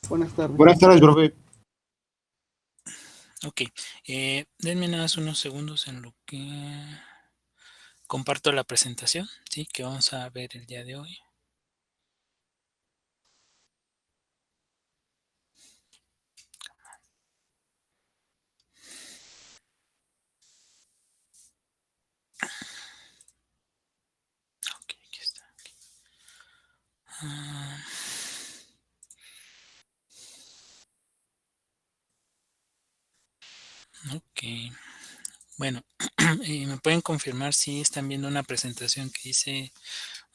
Buenas tardes. Buenas tardes, profe. Ok, denme nada más unos segundos en lo que comparto la presentación, ¿sí? Que vamos a ver el día de hoy. Ok, aquí está. Ah, ok, bueno, ¿me pueden confirmar si están viendo una presentación que dice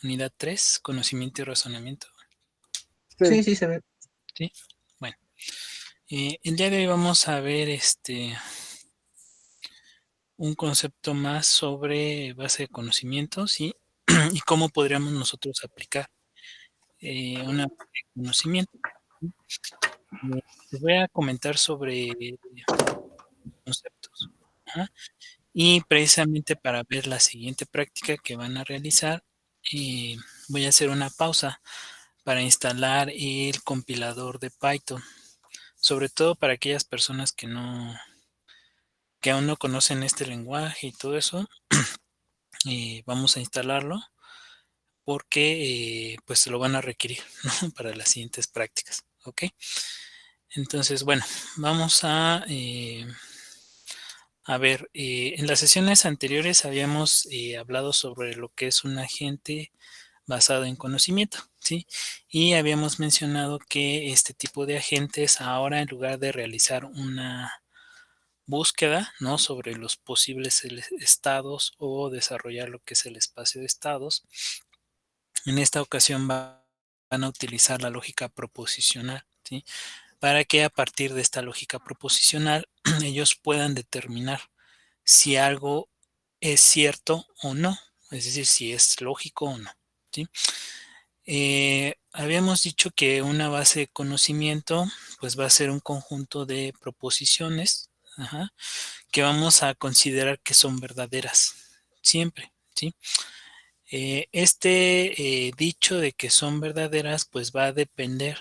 Unidad 3, Conocimiento y Razonamiento? Sí, Sí, se ve. Sí, bueno. El día de hoy vamos a ver un concepto más sobre base de conocimientos, ¿sí? Y cómo podríamos nosotros aplicar una base de conocimiento. ¿Sí? Les voy a comentar sobre conceptos. Ajá. Y precisamente para ver la siguiente práctica que van a realizar, voy a hacer una pausa para instalar el compilador de Python, sobre todo para aquellas personas que aún no conocen este lenguaje y todo eso. Vamos a instalarlo porque pues lo van a requerir, ¿no? Para las siguientes prácticas. ¿Ok? Entonces, bueno, vamos a ver, en las sesiones anteriores habíamos hablado sobre lo que es un agente basado en conocimiento, ¿sí? Y habíamos mencionado que este tipo de agentes ahora, en lugar de realizar una búsqueda, ¿no? Sobre los posibles estados o desarrollar lo que es el espacio de estados, en esta ocasión van a utilizar la lógica proposicional, ¿sí? Para que a partir de esta lógica proposicional ellos puedan determinar si algo es cierto o no, es decir, si es lógico o no, ¿sí? Habíamos dicho que una base de conocimiento pues va a ser un conjunto de proposiciones, ajá, que vamos a considerar que son verdaderas siempre, ¿sí? Este dicho de que son verdaderas pues va a depender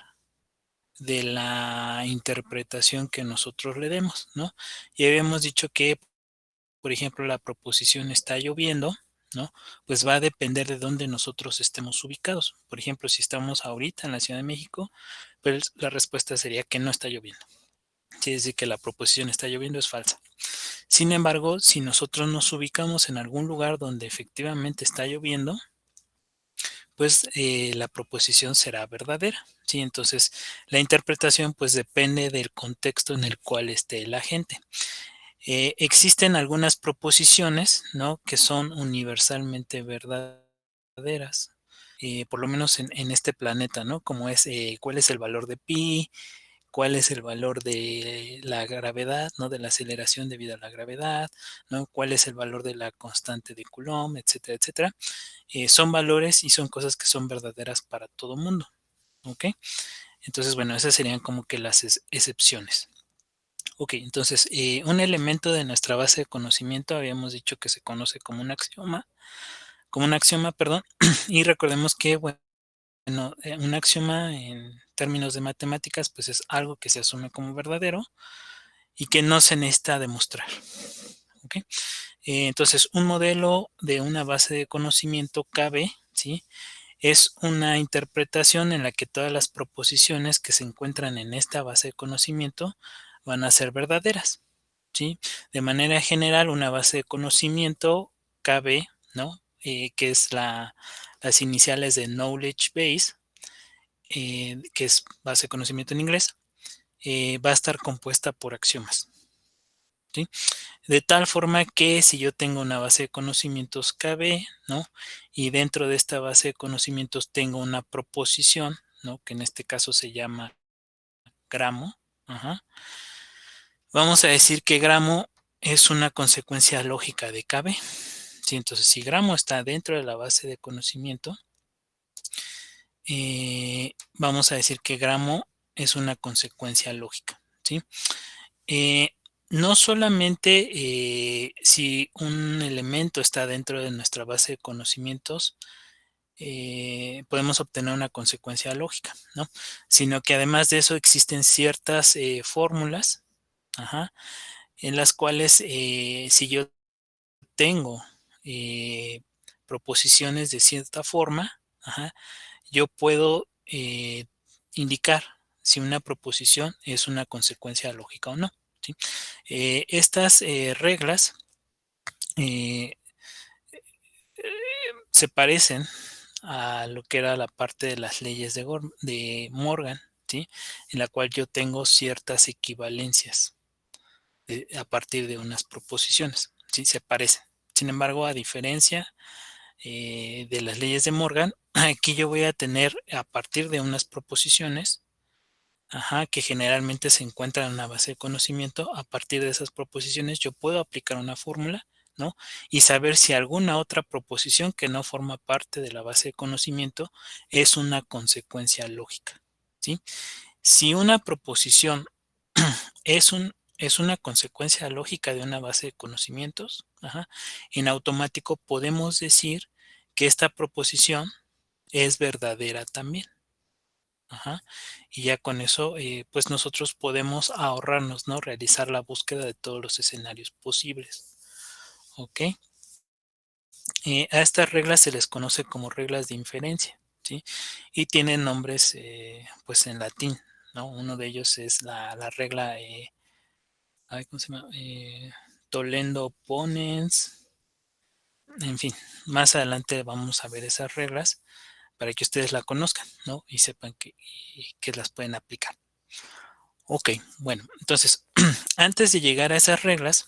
de la interpretación que nosotros le demos, ¿no? Y habíamos dicho que, por ejemplo, la proposición está lloviendo, ¿no? Pues va a depender de dónde nosotros estemos ubicados. Por ejemplo, si estamos ahorita en la Ciudad de México, pues la respuesta sería que no está lloviendo. Quiere decir que la proposición está lloviendo es falsa. Sin embargo, si nosotros nos ubicamos en algún lugar donde efectivamente está lloviendo, pues la proposición será verdadera. ¿Sí? Entonces, la interpretación pues depende del contexto en el cual esté el agente. Existen algunas proposiciones, ¿no? Que son universalmente verdaderas, por lo menos en este planeta, ¿no? Como es cuál es el valor de pi, cuál es el valor de la gravedad, ¿no? De la aceleración debido a la gravedad, ¿no? Cuál es el valor de la constante de Coulomb, etcétera, etcétera. Son valores y son cosas que son verdaderas para todo mundo, ¿ok? Entonces, bueno, esas serían como que las excepciones. Ok, entonces, un elemento de nuestra base de conocimiento habíamos dicho que se conoce como un axioma, perdón, y recordemos que, bueno, un axioma en términos de matemáticas, pues es algo que se asume como verdadero y que no se necesita demostrar. ¿Ok? Entonces, un modelo de una base de conocimiento cabe, ¿sí? Es una interpretación en la que todas las proposiciones que se encuentran en esta base de conocimiento van a ser verdaderas, ¿sí? De manera general, una base de conocimiento cabe, ¿no? Que es las iniciales de Knowledge Base, que es base de conocimiento en inglés, va a estar compuesta por axiomas, ¿sí? De tal forma que si yo tengo una base de conocimientos KB, ¿no? Y dentro de esta base de conocimientos tengo una proposición, ¿no? Que en este caso se llama gramo. Ajá. Vamos a decir que gramo es una consecuencia lógica de KB. ¿Sí? Entonces, si gramo está dentro de la base de conocimiento, vamos a decir que gramo es una consecuencia lógica, ¿sí? Eh, no solamente si un elemento está dentro de nuestra base de conocimientos, podemos obtener una consecuencia lógica, ¿no? Sino que además de eso existen ciertas fórmulas, ajá, en las cuales si yo tengo proposiciones de cierta forma, ajá, yo puedo indicar si una proposición es una consecuencia lógica o no, ¿sí? Estas reglas eh, se parecen a lo que era la parte de las leyes de Morgan, ¿sí? En la cual yo tengo ciertas equivalencias a partir de unas proposiciones, ¿sí? Se parecen. Sin embargo, a diferencia de las leyes de Morgan, aquí yo voy a tener a partir de unas proposiciones, ajá, que generalmente se encuentran en una base de conocimiento. A partir de esas proposiciones yo puedo aplicar una fórmula, ¿no? Y saber si alguna otra proposición que no forma parte de la base de conocimiento es una consecuencia lógica, ¿sí? Si una proposición es una consecuencia lógica de una base de conocimientos, ajá, en automático podemos decir que esta proposición es verdadera también. Ajá. Y ya con eso, pues nosotros podemos ahorrarnos, ¿no? Realizar la búsqueda de todos los escenarios posibles. ¿Ok? A estas reglas se les conoce como reglas de inferencia, ¿sí? Y tienen nombres, pues en latín, ¿no? Uno de ellos es la regla, ¿cómo se llama? Toledo Ponens. En fin, más adelante vamos a ver esas reglas para que ustedes la conozcan, ¿no? Y sepan que las pueden aplicar. Ok, bueno, entonces, antes de llegar a esas reglas,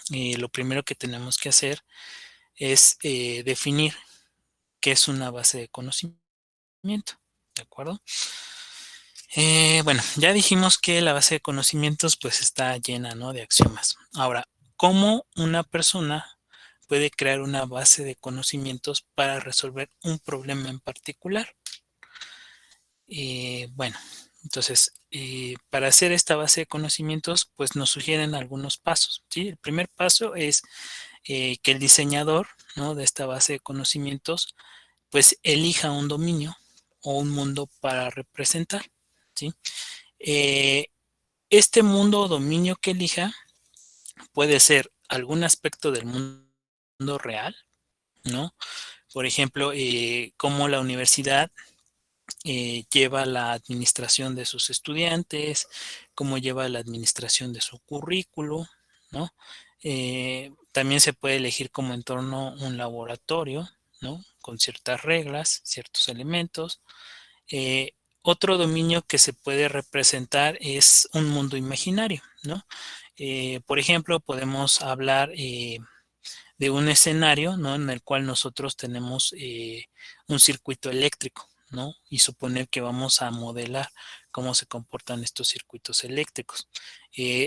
lo primero que tenemos que hacer es definir qué es una base de conocimiento, ¿de acuerdo? Bueno, ya dijimos que la base de conocimientos pues está llena, ¿no?, de axiomas. Ahora, ¿cómo una persona puede crear una base de conocimientos para resolver un problema en particular? Bueno, entonces, para hacer esta base de conocimientos, pues nos sugieren algunos pasos, ¿sí? El primer paso es que el diseñador, ¿no?, de esta base de conocimientos, pues elija un dominio o un mundo para representar, ¿sí? Eh, este mundo o dominio que elija puede ser algún aspecto del mundo real, ¿no? Por ejemplo, cómo la universidad lleva la administración de sus estudiantes, cómo lleva la administración de su currículo, ¿no? También se puede elegir como entorno un laboratorio, ¿no? Con ciertas reglas, ciertos elementos. Eh, Otro dominio que se puede representar es un mundo imaginario, ¿no? Por ejemplo, podemos hablar de un escenario, ¿no?, en el cual nosotros tenemos un circuito eléctrico, ¿no? Y suponer que vamos a modelar cómo se comportan estos circuitos eléctricos.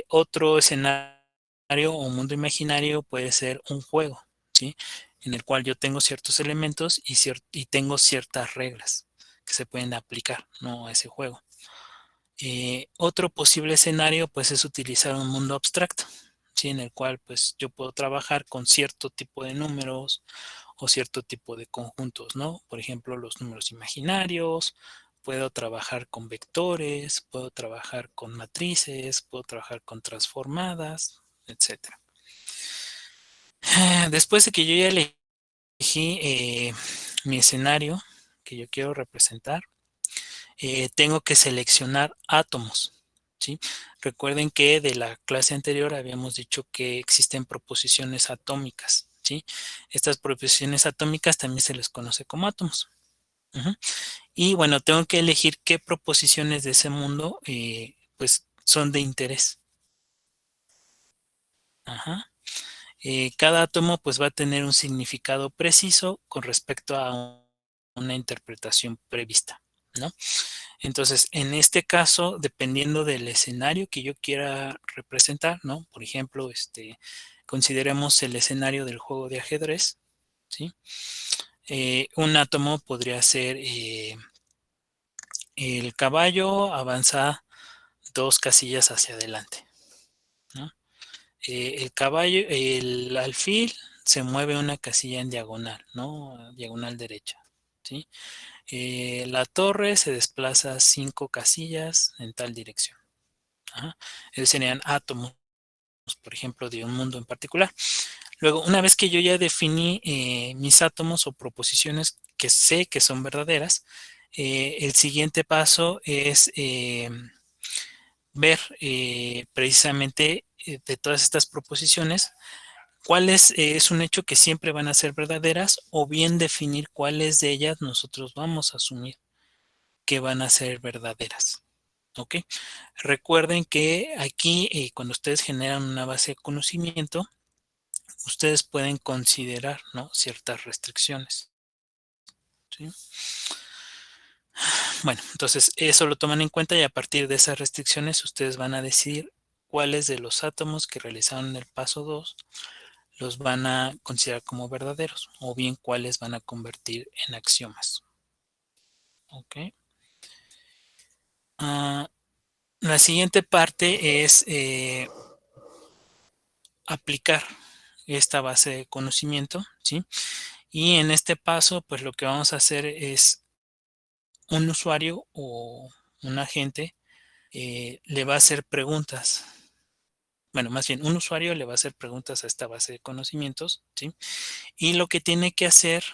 Otro escenario o mundo imaginario puede ser un juego, ¿sí? En el cual yo tengo ciertos elementos y tengo ciertas reglas que se pueden aplicar, ¿no?, a ese juego. Otro posible escenario pues es utilizar un mundo abstracto, ¿sí?, en el cual pues yo puedo trabajar con cierto tipo de números o cierto tipo de conjuntos, ¿no? Por ejemplo, los números imaginarios, puedo trabajar con vectores, puedo trabajar con matrices, puedo trabajar con transformadas, etcétera. Después de que yo ya elegí mi escenario que yo quiero representar, tengo que seleccionar átomos, ¿sí? Recuerden que de la clase anterior habíamos dicho que existen proposiciones atómicas, ¿sí? Estas proposiciones atómicas también se les conoce como átomos. Ujú. Y bueno, tengo que elegir qué proposiciones de ese mundo pues son de interés. Ajá. Cada átomo pues va a tener un significado preciso con respecto a una interpretación prevista, ¿no? Entonces, en este caso, dependiendo del escenario que yo quiera representar, ¿no? Por ejemplo, consideremos el escenario del juego de ajedrez, ¿sí? Un átomo podría ser el caballo avanza 2 casillas hacia adelante, ¿no? El alfil se mueve una casilla en diagonal, ¿no? Diagonal derecha, ¿sí? La torre se desplaza 5 casillas en tal dirección. Ajá. Esos serían átomos, por ejemplo, de un mundo en particular. Luego, una vez que yo ya definí mis átomos o proposiciones que sé que son verdaderas, el siguiente paso es ver precisamente de todas estas proposiciones cuáles es un hecho que siempre van a ser verdaderas o bien definir cuáles de ellas nosotros vamos a asumir que van a ser verdaderas. ¿Ok? Recuerden que aquí cuando ustedes generan una base de conocimiento, ustedes pueden considerar, ¿no?, ciertas restricciones. ¿Sí? Bueno, entonces eso lo toman en cuenta y a partir de esas restricciones ustedes van a decidir cuáles de los átomos que realizaron el paso 2 los van a considerar como verdaderos o bien cuáles van a convertir en axiomas. ¿Ok? La siguiente parte es aplicar esta base de conocimiento, ¿sí? Y en este paso, pues lo que vamos a hacer es un usuario o un agente le va a hacer preguntas. Bueno, más bien, un usuario le va a hacer preguntas a esta base de conocimientos, ¿sí? Y lo que tiene que hacer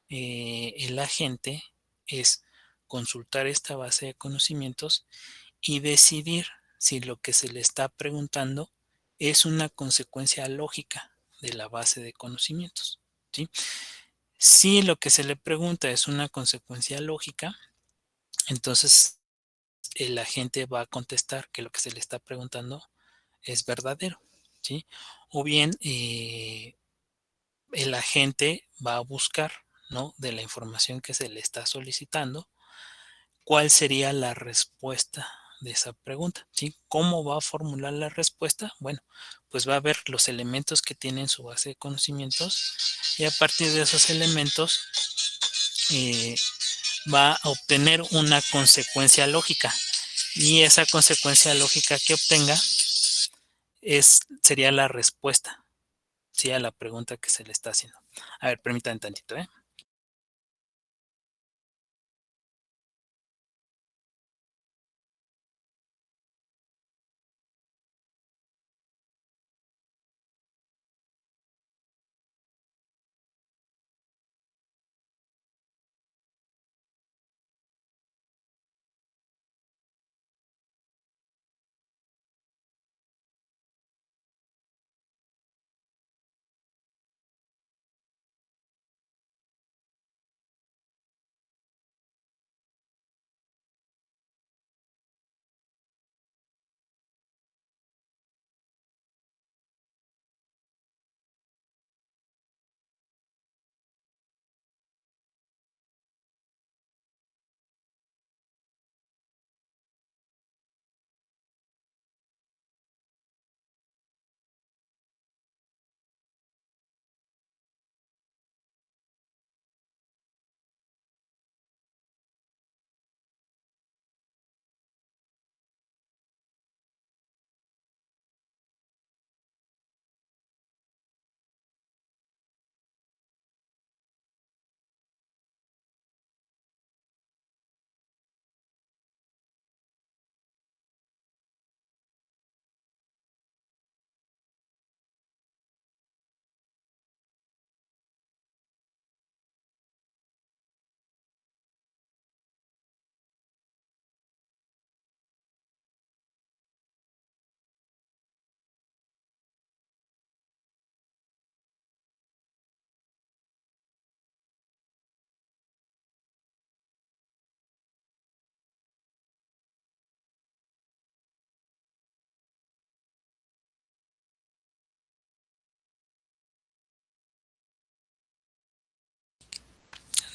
el agente es consultar esta base de conocimientos y decidir si lo que se le está preguntando es una consecuencia lógica de la base de conocimientos, ¿sí? Si lo que se le pregunta es una consecuencia lógica, entonces el agente va a contestar que lo que se le está preguntando es verdadero, ¿sí? O bien el agente va a buscar, ¿no?, de la información que se le está solicitando, cuál sería la respuesta de esa pregunta, ¿sí? ¿Cómo va a formular la respuesta? Bueno, pues va a ver los elementos que tiene en su base de conocimientos y a partir de esos elementos eh, va a obtener una consecuencia lógica y esa consecuencia lógica que obtenga sería la respuesta, ¿sí?, a la pregunta que se le está haciendo. A ver, permítanme tantito, ¿eh?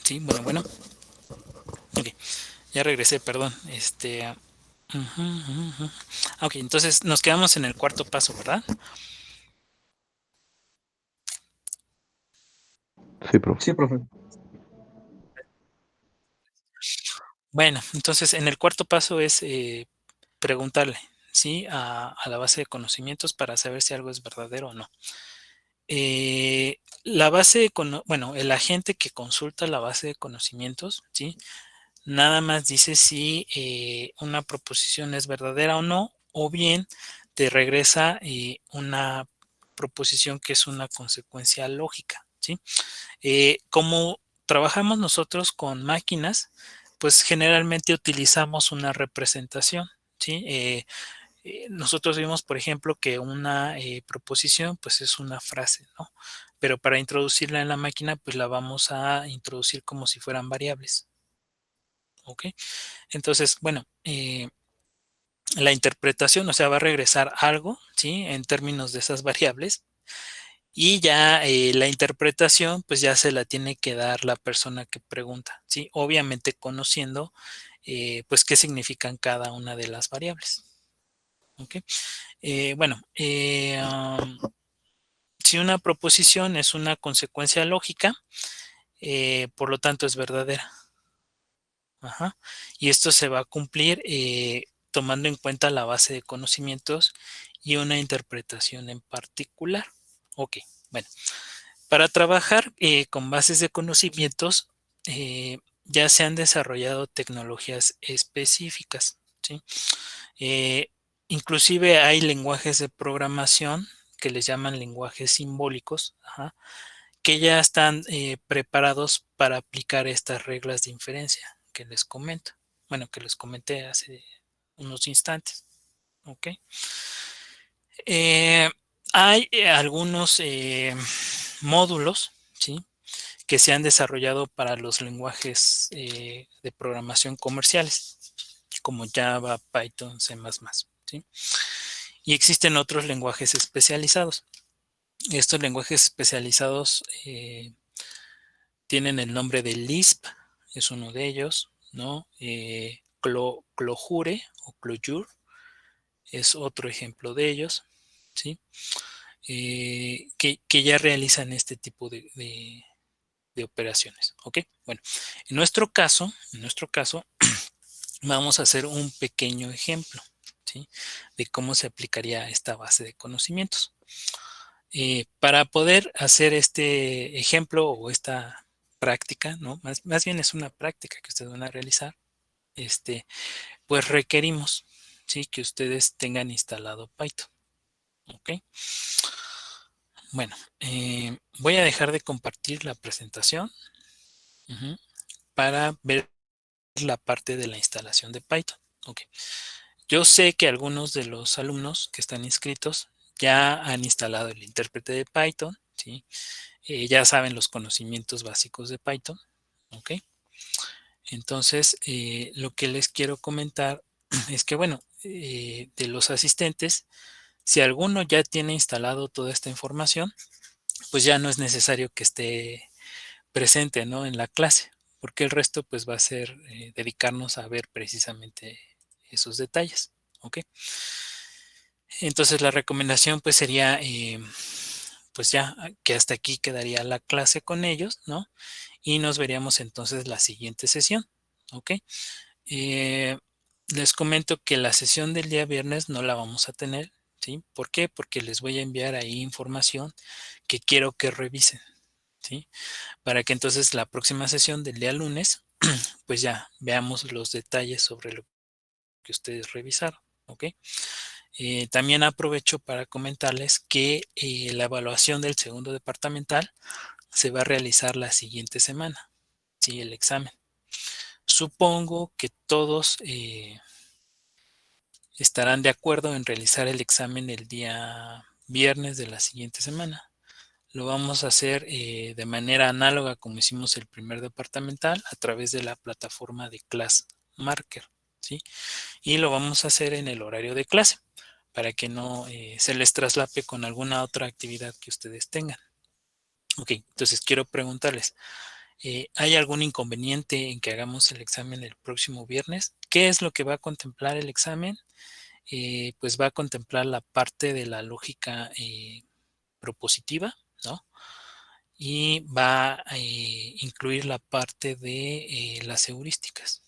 Sí, bueno, bueno. Ok, ya regresé, perdón. Ok, entonces nos quedamos en el cuarto paso, ¿verdad? Sí, profe. Sí, profe. Bueno, entonces en el cuarto paso es preguntarle, ¿sí?, a la base de conocimientos para saber si algo es verdadero o no. La base de bueno, el agente que consulta la base de conocimientos, ¿sí? Nada más dice si una proposición es verdadera o no, o bien te regresa una proposición que es una consecuencia lógica, ¿sí? Como trabajamos nosotros con máquinas, pues generalmente utilizamos una representación, ¿sí? Nosotros vimos, por ejemplo, que una proposición, pues es una frase, ¿no? Pero para introducirla en la máquina, pues la vamos a introducir como si fueran variables, ¿ok? Entonces, bueno, la interpretación, o sea, va a regresar algo, ¿sí? En términos de esas variables. Y ya la interpretación, pues ya se la tiene que dar la persona que pregunta, ¿sí? Obviamente conociendo, pues, qué significan cada una de las variables, ¿ok? Bueno, si una proposición es una consecuencia lógica, por lo tanto es verdadera. Ajá. Y esto se va a cumplir tomando en cuenta la base de conocimientos y una interpretación en particular. Ok, bueno, para trabajar con bases de conocimientos ya se han desarrollado tecnologías específicas, ¿sí? Eh, Inclusive hay lenguajes de programación que les llaman lenguajes simbólicos, ajá, que ya están preparados para aplicar estas reglas de inferencia que les comento. Bueno, que les comenté hace unos instantes. ¿Ok? Eh, Hay algunos módulos, ¿sí? Que se han desarrollado para los lenguajes de programación comerciales, como Java, Python, C++, ¿sí? Y existen otros lenguajes especializados. Estos lenguajes especializados tienen el nombre de Lisp, es uno de ellos, ¿no? Clojure o Clojure es otro ejemplo de ellos, ¿sí? Que ya realizan este tipo de operaciones, ¿ok? Bueno, en nuestro caso, vamos a hacer un pequeño ejemplo, ¿sí? De cómo se aplicaría esta base de conocimientos. Para poder hacer este ejemplo o esta práctica, ¿no? Más bien es una práctica que ustedes van a realizar, este, pues requerimos, ¿sí? Que ustedes tengan instalado Python, ¿ok? Bueno, voy a dejar de compartir la presentación ujú, para ver la parte de la instalación de Python, ¿ok? Yo sé que algunos de los alumnos que están inscritos ya han instalado el intérprete de Python, ¿sí? Ya saben los conocimientos básicos de Python, ¿ok? Entonces, lo que les quiero comentar es que, bueno, de los asistentes, si alguno ya tiene instalado toda esta información, pues ya no es necesario que esté presente, ¿no? En la clase, porque el resto, pues va a ser dedicarnos a ver precisamente esos detalles, ¿ok? Entonces, la recomendación, pues sería, pues ya que hasta aquí quedaría la clase con ellos, ¿no? Y nos veríamos entonces la siguiente sesión, ¿ok? Eh, Les comento que la sesión del día viernes no la vamos a tener, ¿sí? ¿Por qué? Porque les voy a enviar ahí información que quiero que revisen, ¿sí? Para que entonces la próxima sesión del día lunes, pues ya veamos los detalles sobre lo que ustedes revisaron, ¿ok? También aprovecho para comentarles que la evaluación del segundo departamental se va a realizar la siguiente semana, ¿sí? El examen. Supongo que todos estarán de acuerdo en realizar el examen el día viernes de la siguiente semana. Lo vamos a hacer de manera análoga como hicimos el primer departamental a través de la plataforma de Class Marker, ¿sí? Y lo vamos a hacer en el horario de clase para que no se les traslape con alguna otra actividad que ustedes tengan. Ok, entonces quiero preguntarles, ¿hay algún inconveniente en que hagamos el examen el próximo viernes? ¿Qué es lo que va a contemplar el examen? Pues va a contemplar la parte de la lógica propositiva, ¿no? Y va a incluir la parte de las heurísticas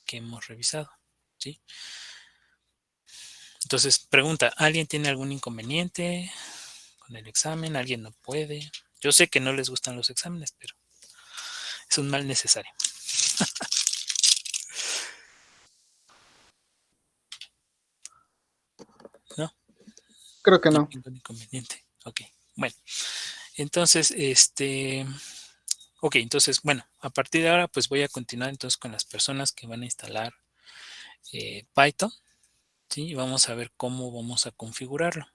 que hemos revisado, ¿sí? Entonces, pregunta, ¿alguien tiene algún inconveniente con el examen, alguien no puede. Yo sé que no les gustan los exámenes, pero es un mal necesario. ¿No? Creo que No no. tengo inconveniente. Ok, bueno. Entonces, ok, entonces, bueno, a partir de ahora, pues voy a continuar entonces con las personas que van a instalar Python, ¿sí? Y vamos a ver cómo vamos a configurarlo.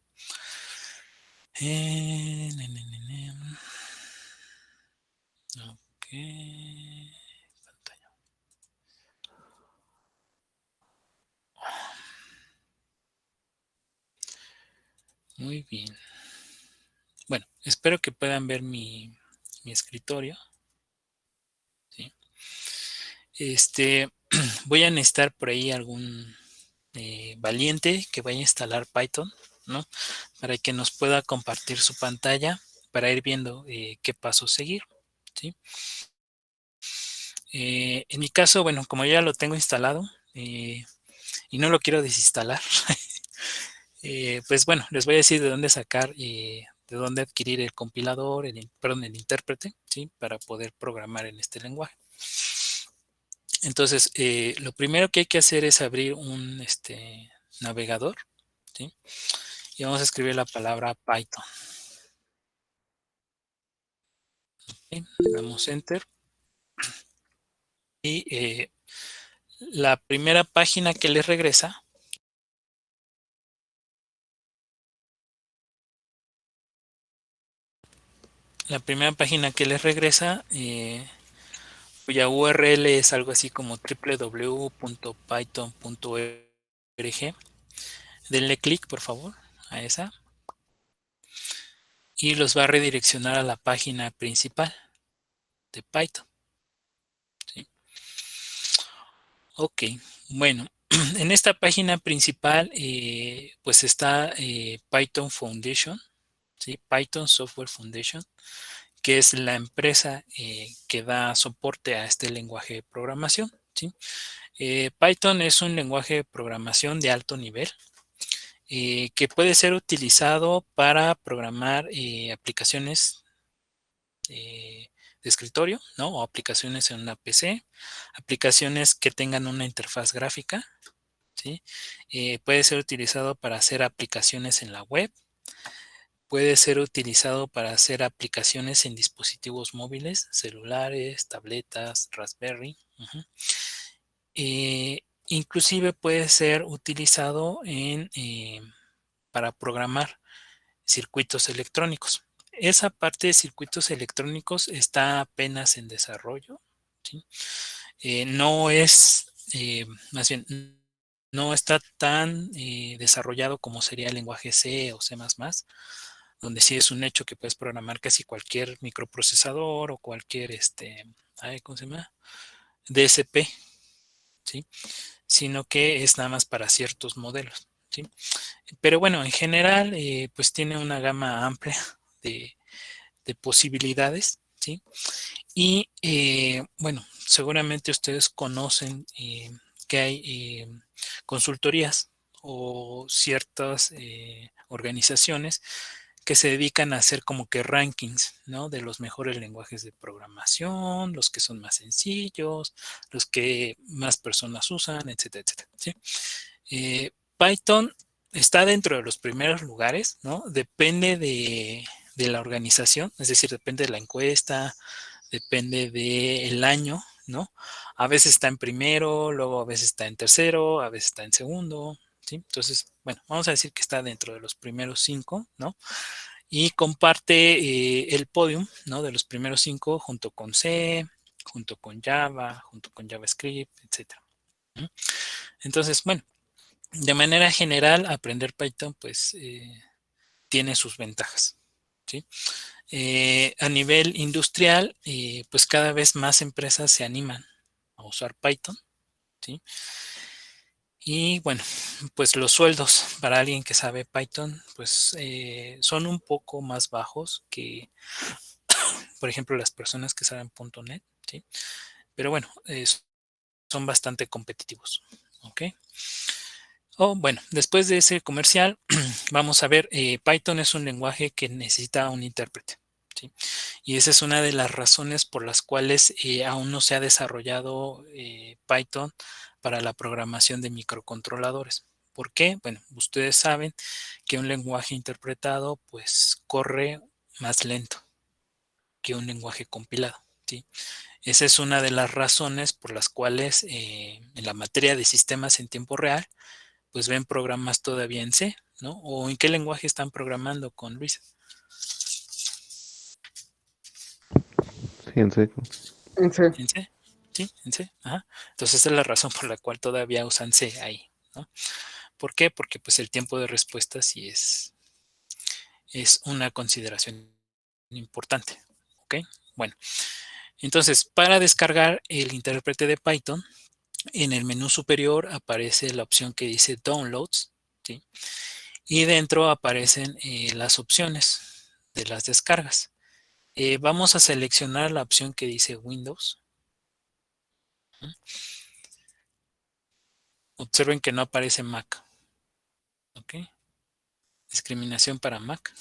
Ok. Pantalla. Muy bien. Bueno, espero que puedan ver mi escritorio. ¿Sí? Voy a necesitar por ahí algún valiente que vaya a instalar Python, ¿no? Para que nos pueda compartir su pantalla para ir viendo qué paso seguir, ¿sí? En mi caso, bueno, como ya lo tengo instalado y no lo quiero desinstalar, pues bueno, les voy a decir de dónde sacar, de dónde adquirir el compilador, perdón, el intérprete, ¿sí? Para poder programar en este lenguaje. Entonces, lo primero que hay que hacer es abrir un navegador, ¿sí? Y vamos a escribir la palabra Python. ¿Sí? Damos Enter. Y la primera página que les regresa, cuya URL es algo así como www.python.org. Denle clic, por favor, a esa y los va a redireccionar a la página principal de Python. ¿Sí? Ok, bueno, en esta página principal pues está Python Foundation, ¿sí? Python Software Foundation, que es la empresa que da soporte a este lenguaje de programación. ¿Sí? Python es un lenguaje de programación de alto nivel que puede ser utilizado para programar aplicaciones de escritorio, ¿no? O aplicaciones en una PC, aplicaciones que tengan una interfaz gráfica, ¿sí? Puede ser utilizado para hacer aplicaciones en la web, puede ser utilizado para hacer aplicaciones en dispositivos móviles, celulares, tabletas, Raspberry. Inclusive puede ser utilizado para programar circuitos electrónicos. Esa parte de circuitos electrónicos está apenas en desarrollo, ¿sí? No es, más bien, no está tan desarrollado como sería el lenguaje C o C++, donde sí es un hecho que puedes programar casi cualquier microprocesador o cualquier, ¿cómo se llama? DSP, ¿sí? Sino que es nada más para ciertos modelos, ¿sí? Pero bueno, en general, pues tiene una gama amplia de, de posibilidades, ¿sí? Y bueno, seguramente ustedes conocen que hay consultorías o ciertas organizaciones que se dedican a hacer como que rankings, ¿no? De los mejores lenguajes de programación, los que son más sencillos, los que más personas usan, etcétera, etcétera, ¿sí? Python está dentro de los primeros lugares, ¿no? Depende de la organización, es decir, depende de la encuesta, depende del año, ¿no? A veces está en primero, luego a veces está en tercero, a veces está en segundo, ¿sí? Entonces, bueno, vamos a decir que está dentro de los primeros 5, ¿no? Y comparte el podium, ¿no? De los primeros 5 junto con C, junto con Java, junto con JavaScript, etcétera. Entonces, bueno, de manera general, aprender Python, pues, tiene sus ventajas, ¿sí? A nivel industrial, pues cada vez más empresas se animan a usar Python, ¿sí? Y bueno, pues los sueldos para alguien que sabe Python, pues son un poco más bajos que, por ejemplo, las personas que saben .NET, ¿sí? Pero bueno, son bastante competitivos, ¿ok? Bueno, después de ese comercial, vamos a ver, Python es un lenguaje que necesita un intérprete, ¿sí? Y esa es una de las razones por las cuales aún no se ha desarrollado Python para la programación de microcontroladores. ¿Por qué? Bueno, ustedes saben que un lenguaje interpretado pues corre más lento que un lenguaje compilado, ¿sí? Esa es una de las razones por las cuales en la materia de sistemas en tiempo real pues ven programas todavía en C, ¿no? ¿O en qué lenguaje están programando con Luis? Sí, en seco. En C. ¿En C? Sí, en C. Ajá. Entonces esa es la razón por la cual todavía usan C ahí, ¿no? ¿Por qué? Porque pues el tiempo de respuesta sí es una consideración importante, ¿ok? Bueno, entonces para descargar el intérprete de Python, en el menú superior aparece la opción que dice Downloads, ¿sí? Y dentro aparecen las opciones de las descargas. Vamos a seleccionar la opción que dice Windows. Observen que no aparece Mac. ¿Ok? Discriminación para Mac.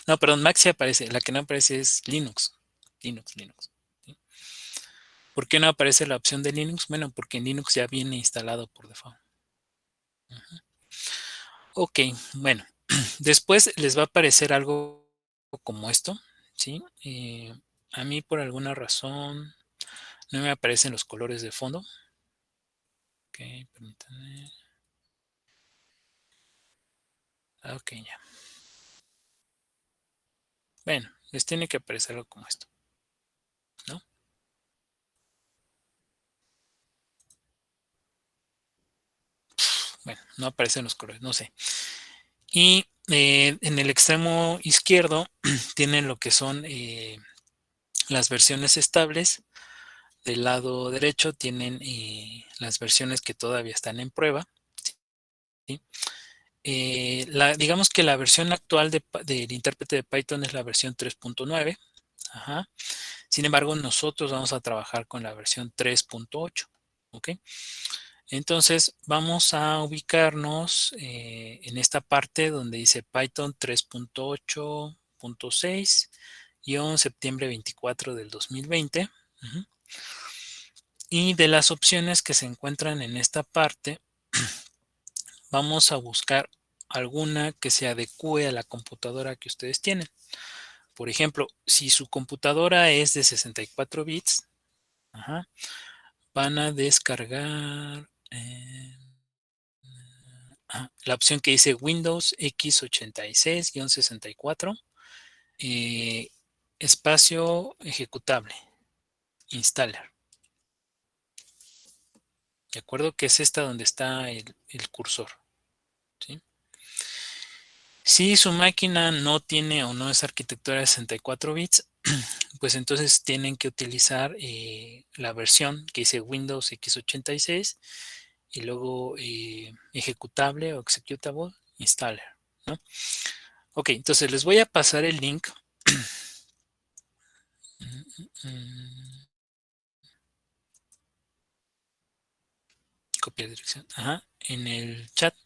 No, perdón, Mac sí aparece. La que no aparece es Linux. Linux. ¿Sí? ¿Por qué no aparece la opción de Linux? Bueno, porque en Linux ya viene instalado por default. Uh-huh. Ok, bueno. Después les va a aparecer algo como esto. ¿Sí? A mí por alguna razón no me aparecen los colores de fondo. Ok, permítanme. Ok, ya. Bueno, les tiene que aparecer algo como esto, ¿no? Bueno, no aparecen los colores, no sé. Y en el extremo izquierdo tienen lo que son las versiones estables. Del lado derecho tienen las versiones que todavía están en prueba. ¿Sí? Digamos que la versión actual del intérprete de Python es la versión 3.9. Ajá. Sin embargo, nosotros vamos a trabajar con la versión 3.8. ¿Ok? Entonces vamos a ubicarnos en esta parte donde dice Python 3.8.6 septiembre 24 del 2020. Uh-huh. Y de las opciones que se encuentran en esta parte, vamos a buscar alguna que se adecue a la computadora que ustedes tienen. Por ejemplo, si su computadora es de 64 bits, ajá, van a descargar la opción que dice Windows x86-64, eh, espacio ejecutable, installer. De acuerdo que es esta donde está el cursor. ¿Sí? Si su máquina no tiene o no es arquitectura de 64 bits, pues entonces tienen que utilizar la versión que dice Windows x86 y luego ejecutable o executable installer, ¿no? Ok, entonces les voy a pasar el link. Copia de dirección. Ajá, en el chat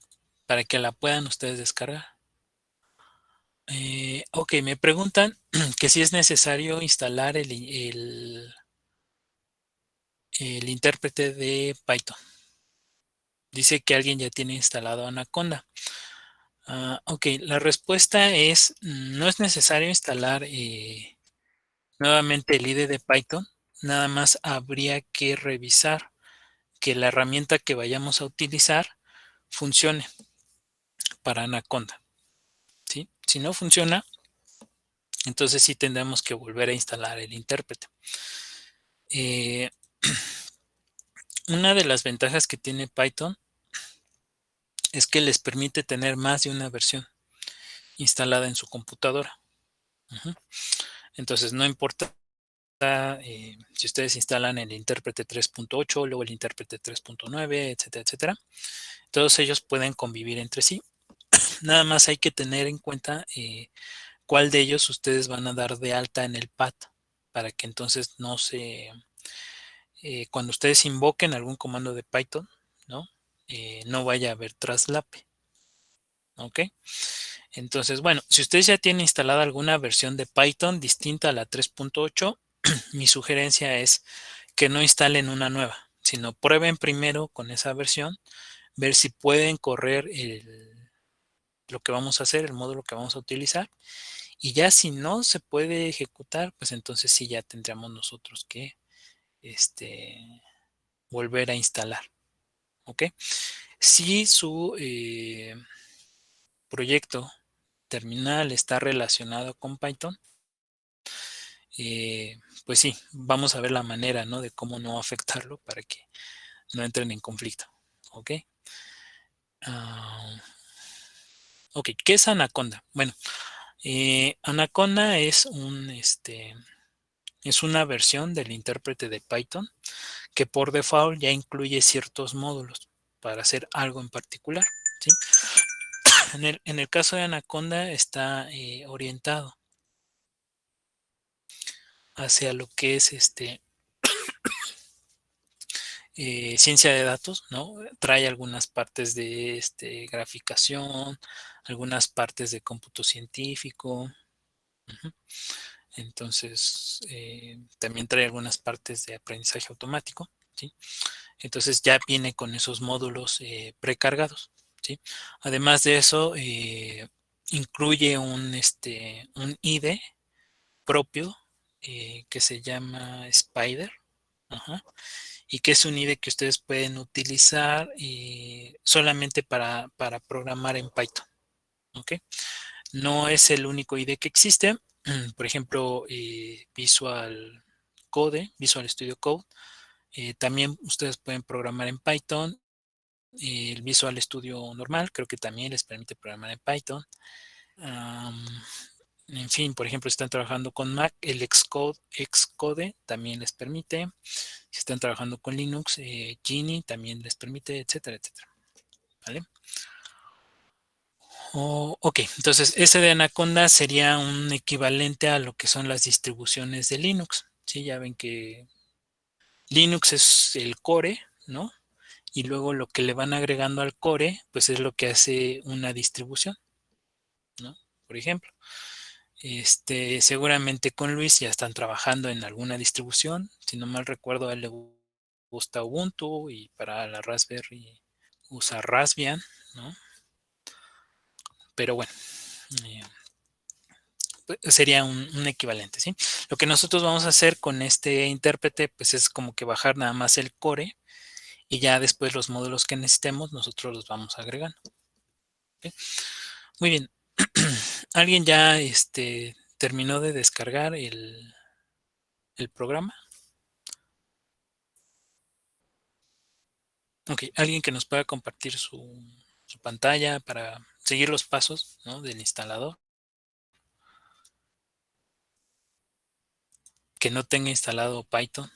para que la puedan ustedes descargar. Ok, me preguntan que si es necesario instalar el intérprete de Python. Dice que alguien ya tiene instalado Anaconda. Ok, la respuesta es no es necesario instalar nuevamente el IDE de Python. Nada más habría que revisar que la herramienta que vayamos a utilizar funcione para Anaconda. ¿Sí? Si no funciona, entonces sí tendremos que volver a instalar el intérprete. Eh, una de las ventajas que tiene Python es que les permite tener más de una versión instalada en su computadora. Uh-huh. Entonces no importa si ustedes instalan el intérprete 3.8, luego el intérprete 3.9, etcétera, etcétera. Todos ellos pueden convivir entre sí. Nada más hay que tener en cuenta cuál de ellos ustedes van a dar de alta en el pad para que entonces no se... cuando ustedes invoquen algún comando de Python, ¿no? no vaya a haber traslape. ¿Ok? Entonces, bueno, si ustedes ya tienen instalada alguna versión de Python distinta a la 3.8, mi sugerencia es que no instalen una nueva, sino prueben primero con esa versión, ver si pueden correr lo que vamos a hacer, el módulo que vamos a utilizar, y ya si no se puede ejecutar, pues entonces sí ya tendríamos nosotros que volver a instalar. ¿Ok? Si su proyecto terminal está relacionado con Python, pues sí, vamos a ver la manera, ¿no? De cómo no afectarlo para que no entren en conflicto. ¿Ok? Ah, ok, ¿qué es Anaconda? Bueno, Anaconda es una versión del intérprete de Python que por default ya incluye ciertos módulos para hacer algo en particular. ¿Sí? En el caso de Anaconda está orientado hacia lo que es ciencia de datos, ¿no? Trae algunas partes de graficación, algunas partes de cómputo científico. Uh-huh. Entonces, también trae algunas partes de aprendizaje automático, ¿sí? Entonces ya viene con esos módulos precargados, ¿sí? Además de eso, incluye un IDE propio que se llama Spider. Ajá, y que es un IDE que ustedes pueden utilizar solamente para programar en Python. ¿Ok? No es el único IDE que existe. Por ejemplo, Visual Studio Code. También ustedes pueden programar en Python. El Visual Studio normal creo que también les permite programar en Python. Um, en fin, por ejemplo, si están trabajando con Mac, el Xcode también les permite. Si están trabajando con Linux, Genie también les permite, etcétera, etcétera. ¿Vale? Ok, entonces ese de Anaconda sería un equivalente a lo que son las distribuciones de Linux. Sí, ya ven que Linux es el core, ¿no? Y luego lo que le van agregando al core, pues es lo que hace una distribución, ¿no? Por ejemplo, seguramente con Luis ya están trabajando en alguna distribución. Si no mal recuerdo, a él le gusta Ubuntu y para la Raspberry usa Raspbian, ¿no? Pero bueno, eh, sería un equivalente, ¿sí? Lo que nosotros vamos a hacer con este intérprete, pues es como que bajar nada más el core y ya después los módulos que necesitemos nosotros los vamos agregando. ¿Okay? Muy bien. ¿Alguien ya terminó de descargar el programa? Ok, alguien que nos pueda compartir su pantalla para seguir los pasos, ¿no? Del instalador, que no tenga instalado Python.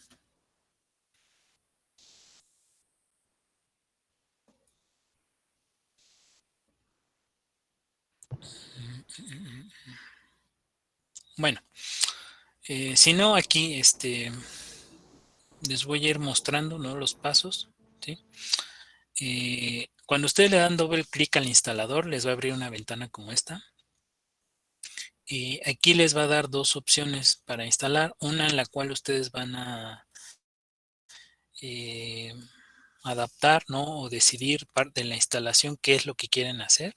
Bueno, si no, aquí les voy a ir mostrando, ¿no? Los pasos, ¿sí? Cuando ustedes le dan doble clic al instalador, les va a abrir una ventana como esta. Y aquí les va a dar dos opciones para instalar. Una en la cual ustedes van a eh, adaptar, ¿no? O decidir parte de la instalación qué es lo que quieren hacer.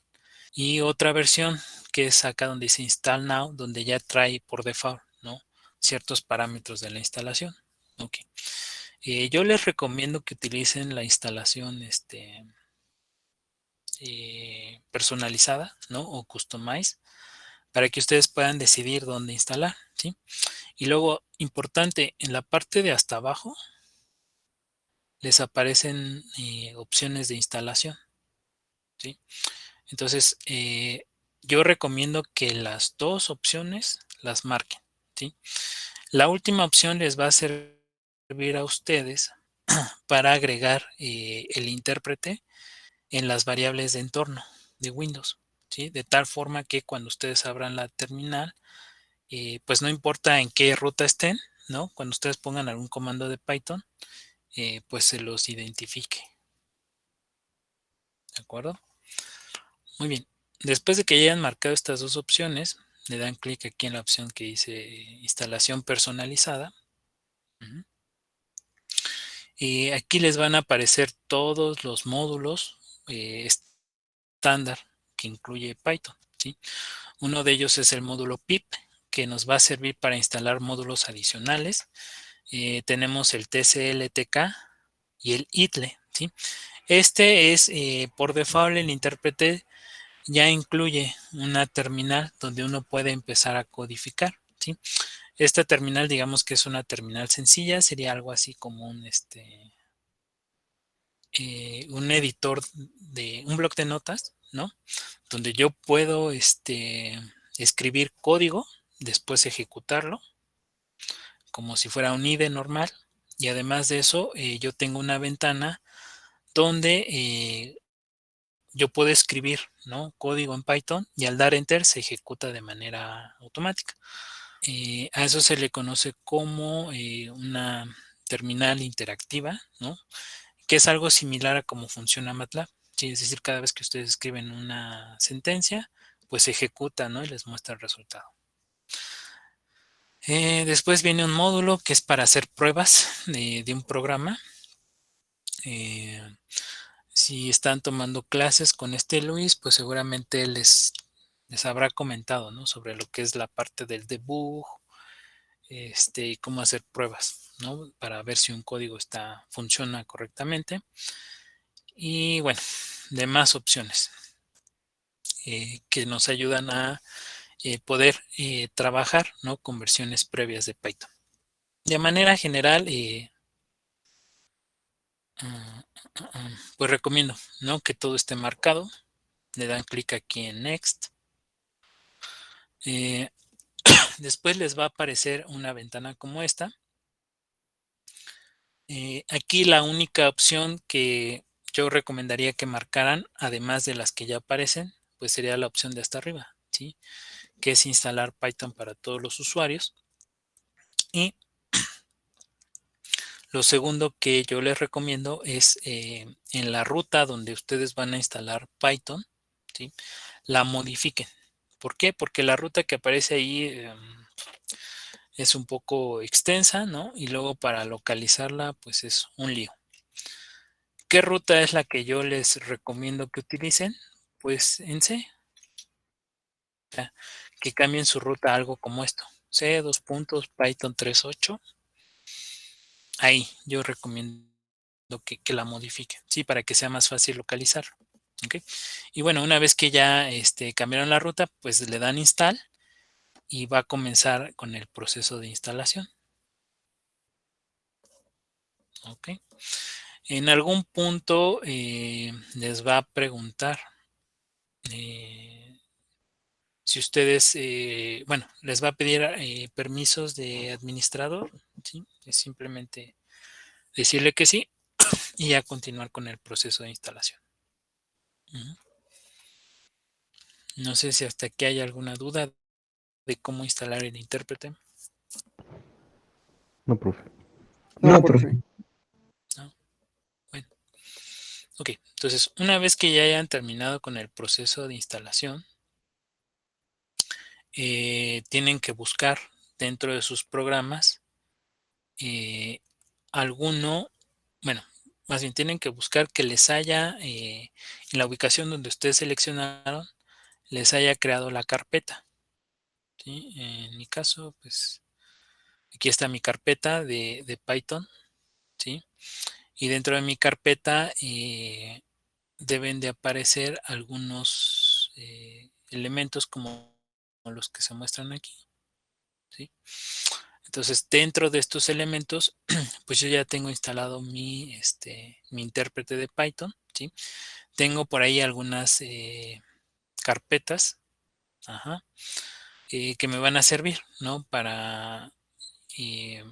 Y otra versión que es acá donde dice Install Now, donde ya trae por default, ¿no? Ciertos parámetros de la instalación. Ok. Yo les recomiendo que utilicen la instalación personalizada, ¿no? O customize para que ustedes puedan decidir dónde instalar, ¿sí? Y luego, importante, en la parte de hasta abajo les aparecen opciones de instalación, ¿sí? Entonces, yo recomiendo que las dos opciones las marquen, ¿sí? La última opción les va a servir a ustedes para agregar el intérprete en las variables de entorno de Windows, ¿sí? De tal forma que cuando ustedes abran la terminal, pues no importa en qué ruta estén, ¿no? Cuando ustedes pongan algún comando de Python, pues se los identifique. ¿De acuerdo? Muy bien. Después de que ya hayan marcado estas dos opciones, le dan clic aquí en la opción que dice instalación personalizada. Y aquí les van a aparecer todos los módulos estándar que incluye Python, ¿sí? Uno de ellos es el módulo pip, que nos va a servir para instalar módulos adicionales. Tenemos el tcl-tk y el itle, ¿sí? Este es, por default, el intérprete ya incluye una terminal donde uno puede empezar a codificar, ¿sí? Esta terminal, digamos que es una terminal sencilla, sería algo así como un editor de un bloc de notas, ¿no? Donde yo puedo escribir código, después ejecutarlo, como si fuera un IDE normal. Y además de eso, yo tengo una ventana donde yo puedo escribir, ¿no?, código en Python y al dar enter se ejecuta de manera automática. A eso se le conoce como una terminal interactiva, ¿no?, que es algo similar a cómo funciona MATLAB. Sí, es decir, cada vez que ustedes escriben una sentencia, pues se ejecuta, ¿no?, y les muestra el resultado. Después viene un módulo que es para hacer pruebas de un programa. Si están tomando clases con Luis, pues seguramente les habrá comentado, ¿no?, sobre lo que es la parte del debug, y cómo hacer pruebas, ¿no?, para ver si un código funciona correctamente. Y bueno, demás opciones que nos ayudan a poder trabajar, ¿no?, con versiones previas de Python. De manera general, pues recomiendo, ¿no?, que todo esté marcado. Le dan clic aquí en Next. Después les va a aparecer una ventana como esta. Aquí la única opción que yo recomendaría que marcaran, además de las que ya aparecen, pues sería la opción de hasta arriba, ¿sí?, que es instalar Python para todos los usuarios. Y lo segundo que yo les recomiendo es en la ruta donde ustedes van a instalar Python, ¿sí?, la modifiquen. ¿Por qué? Porque la ruta que aparece ahí es un poco extensa, ¿no?, y luego para localizarla pues es un lío. ¿Qué ruta es la que yo les recomiendo que utilicen? Pues en C. O sea, que cambien su ruta a algo como esto. C, Python 3.8. Ahí yo recomiendo que la modifiquen, ¿sí?, para que sea más fácil localizarlo. ¿Okay? Y bueno, una vez que ya cambiaron la ruta, pues le dan install y va a comenzar con el proceso de instalación. ¿Ok? En algún punto les va a preguntar si ustedes, bueno, les va a pedir permisos de administrador, ¿sí? Es simplemente decirle que sí y ya continuar con el proceso de instalación. No sé si hasta aquí hay alguna duda de cómo instalar el intérprete. No, profe. No, profe. ¿No? Bueno, ok. Entonces, una vez que ya hayan terminado con el proceso de instalación, tienen que buscar dentro de sus programas alguno, bueno, más bien tienen que buscar que les haya, en la ubicación donde ustedes seleccionaron, les haya creado la carpeta, ¿sí? En mi caso, pues aquí está mi carpeta de Python, ¿sí? Y dentro de mi carpeta deben de aparecer algunos elementos como los que se muestran aquí, ¿sí? Entonces, dentro de estos elementos, pues yo ya tengo instalado mi intérprete de Python, ¿sí? Tengo por ahí algunas carpetas, que me van a servir, ¿no?, para eh,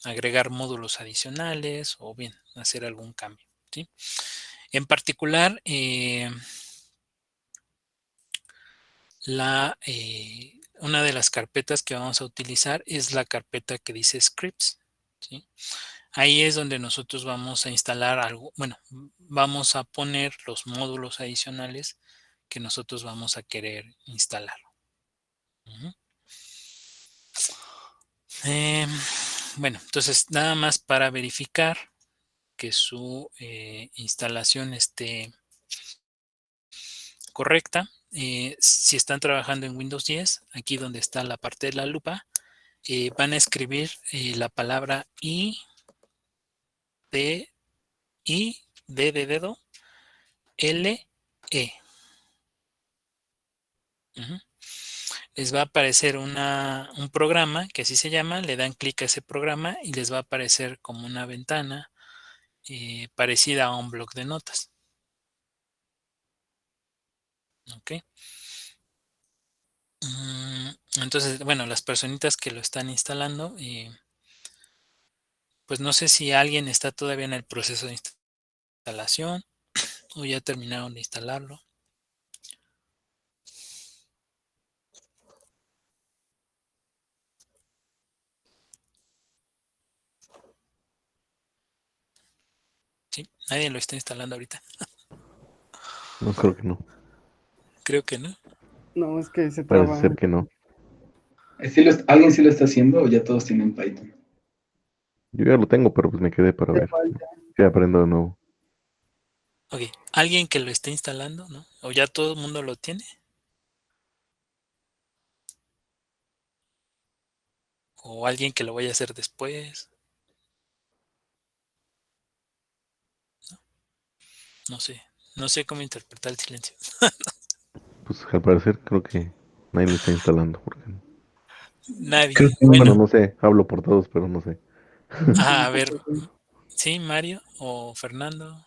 agregar módulos adicionales o bien hacer algún cambio, ¿sí? En particular, una de las carpetas que vamos a utilizar es la carpeta que dice scripts, ¿sí? ahí es donde nosotros vamos a instalar algo, bueno, vamos a poner los módulos adicionales que nosotros vamos a querer instalar. Ujú. Bueno, entonces nada más para verificar que su instalación esté correcta. Si están trabajando en Windows 10, aquí donde está la parte de la lupa, van a escribir la palabra D, D de dedo, L, E. Ujú. Les va a aparecer un programa que así se llama, le dan clic a ese programa y les va a aparecer como una ventana parecida a un bloc de notas. ¿Ok? Entonces, bueno, las personitas que lo están instalando, pues no sé si alguien está todavía en el proceso de instalación o ya terminaron de instalarlo. Sí, nadie lo está instalando ahorita. No creo que no. Creo que no. No, es que se Parece traba. ser que no. ¿Alguien sí lo está haciendo o ya todos tienen Python? Yo ya lo tengo, pero pues me quedé para Te ver. falta. Si aprendo de nuevo. Ok, alguien que lo esté instalando, ¿no? O ya todo el mundo lo tiene. O alguien que lo vaya a hacer después. No sé. No sé cómo interpretar el silencio. Pues al parecer creo que nadie lo está instalando. Porque... Nadie. Creo que Bueno, Bueno, no sé, hablo por todos, pero no sé. a ver. Sí, Mario o Fernando.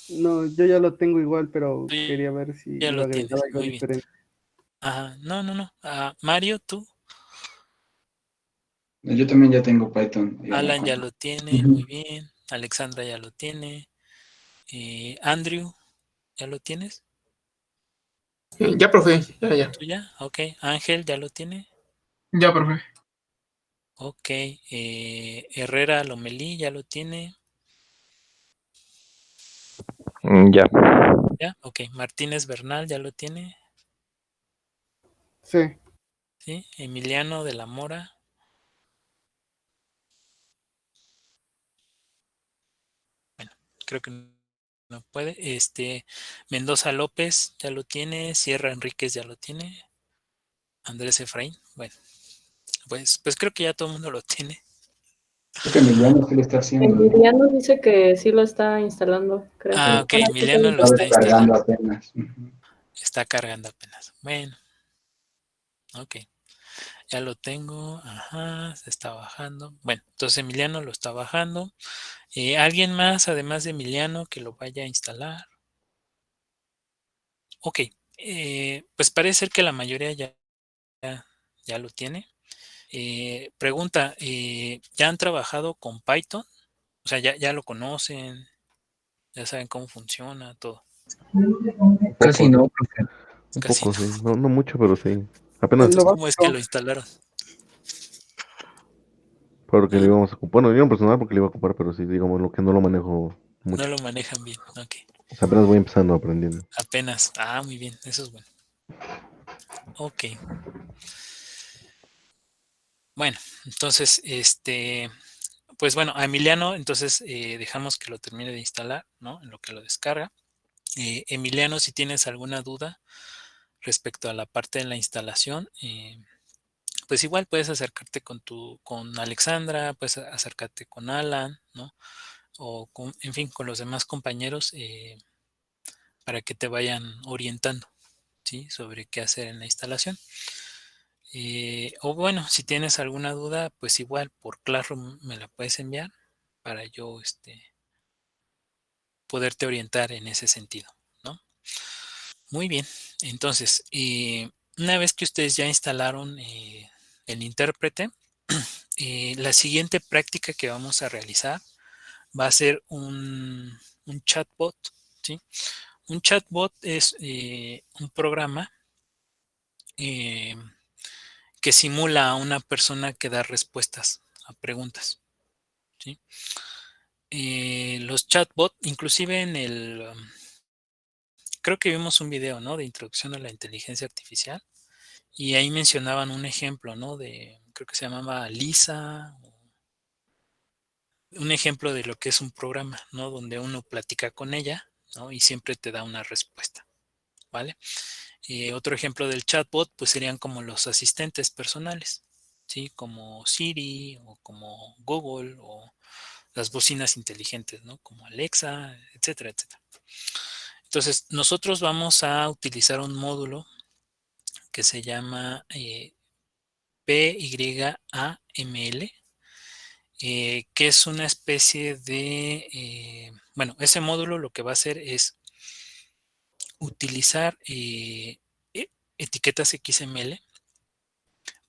No, yo ya lo tengo igual, pero Tú quería ver si ya iba a lo agregar tienes. algo Muy bien. diferente. Ajá. No, no, no. Mario, tú. yo también ya tengo Python en la Alan ya compu. lo tiene. Ujú. Muy bien. Alexandra ya lo tiene. Andrew, ¿ya lo tienes? Ya, profe, ya. ¿Tú ya? Ok. Ángel, ¿ya lo tiene? Ya, profe. Ok. Herrera Lomelí, ¿ya lo tiene? Ya. ¿Ya? Ok. Martínez Bernal, ¿ya lo tiene? Sí. ¿Sí? Emiliano de la Mora. Bueno, creo que no puede. Mendoza López, ¿ya lo tiene? Sierra Enríquez, ¿ya lo tiene? Andrés Efraín. Bueno, pues creo que ya todo el mundo lo tiene. Creo que Emiliano sí lo está haciendo, ¿no? Emiliano dice que sí lo está instalando, creo. Ah, Pero ok. Bueno, aquí Emiliano lo está está descargando instalando. apenas. Ujú. Está cargando apenas. Bueno, ok. Ya lo tengo. Ajá, se está bajando. Bueno, entonces Emiliano lo está bajando. ¿Alguien más, además de Emiliano, que lo vaya a instalar? Ok. Pues parece ser que la mayoría ya lo tiene. Pregunta, ¿ya han trabajado con Python? O sea, ya lo conocen, ya saben cómo funciona, todo. Un Casi poco, no, profe. un Casi poco, no. sí. No, no mucho, pero sí. Lo Apenas Entonces, ¿cómo es que básico. lo instalaron? porque le ¿Ah? íbamos a ocupar. Bueno, yo en personal porque le iba a ocupar, pero sí, digamos, lo que no lo manejo No mucho. lo manejan bien. Ok. O sea, apenas voy empezando aprendiendo. Apenas. Ah, muy bien. Eso es bueno. Ok. Bueno, entonces, pues bueno, a Emiliano, entonces dejamos que lo termine de instalar, ¿no? En lo que lo descarga. Emiliano, si tienes alguna duda respecto a la parte de la instalación, pues igual puedes acercarte con Alexandra, puedes acercarte con Alan, ¿no? O en fin, con los demás compañeros para que te vayan orientando, ¿sí? Sobre qué hacer en la instalación. O bueno, si tienes alguna duda, pues igual por Classroom me la puedes enviar para yo poderte orientar en ese sentido, ¿no? Muy bien, entonces, una vez que ustedes ya instalaron el intérprete, la siguiente práctica que vamos a realizar va a ser un chatbot, ¿sí? Un chatbot es un programa eh, que simula a una persona que da respuestas a preguntas. ¿sí? Los chatbots, inclusive creo que vimos un video, ¿no? De introducción a la inteligencia artificial. Y ahí mencionaban un ejemplo, ¿no? Creo que se llamaba Lisa. Un ejemplo de lo que es un programa, ¿no? Donde uno platica con ella, ¿no? Y siempre te da una respuesta, ¿vale? Otro ejemplo del chatbot, pues serían como los asistentes personales, ¿sí? Como Siri o como Google o las bocinas inteligentes, ¿no? Como Alexa, etcétera, etcétera. Entonces, nosotros vamos a utilizar un módulo que se llama PYAML, que es una especie de, bueno, ese módulo lo que va a hacer es utilizar etiquetas XML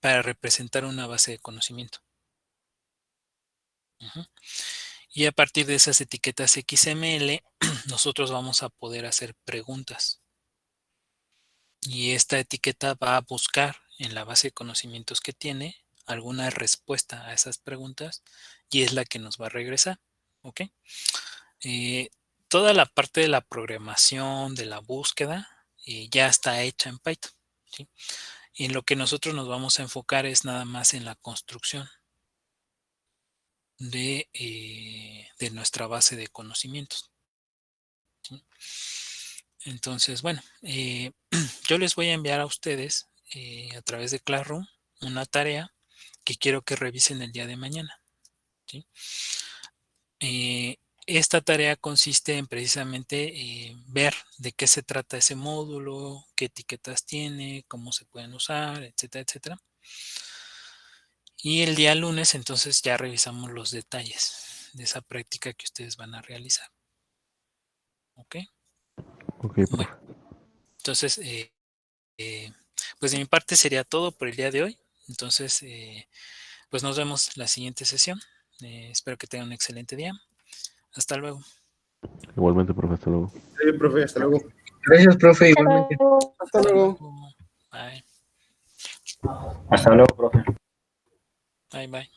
para representar una base de conocimiento. Y a partir de esas etiquetas XML, nosotros vamos a poder hacer preguntas. Y esta etiqueta va a buscar en la base de conocimientos que tiene alguna respuesta a esas preguntas y es la que nos va a regresar. ¿Ok? Toda la parte de la programación, de la búsqueda, ya está hecha en Python, ¿sí? Y en lo que nosotros nos vamos a enfocar es nada más en la construcción de nuestra base de conocimientos, ¿sí? Entonces, bueno, yo les voy a enviar a ustedes a través de Classroom una tarea que quiero que revisen el día de mañana, ¿sí? Esta tarea consiste en precisamente ver de qué se trata ese módulo, qué etiquetas tiene, cómo se pueden usar, etcétera, etcétera. Y el día lunes entonces ya revisamos los detalles de esa práctica que ustedes van a realizar. ¿Ok? Ok, profe. Bueno, entonces, pues de mi parte sería todo por el día de hoy. Entonces, pues nos vemos la siguiente sesión. Espero que tengan un excelente día. Hasta luego. Igualmente, profe, hasta luego. Sí, profe, hasta luego. Gracias, profe, igualmente. Hasta luego. Bye. Hasta luego, profe. Bye, bye.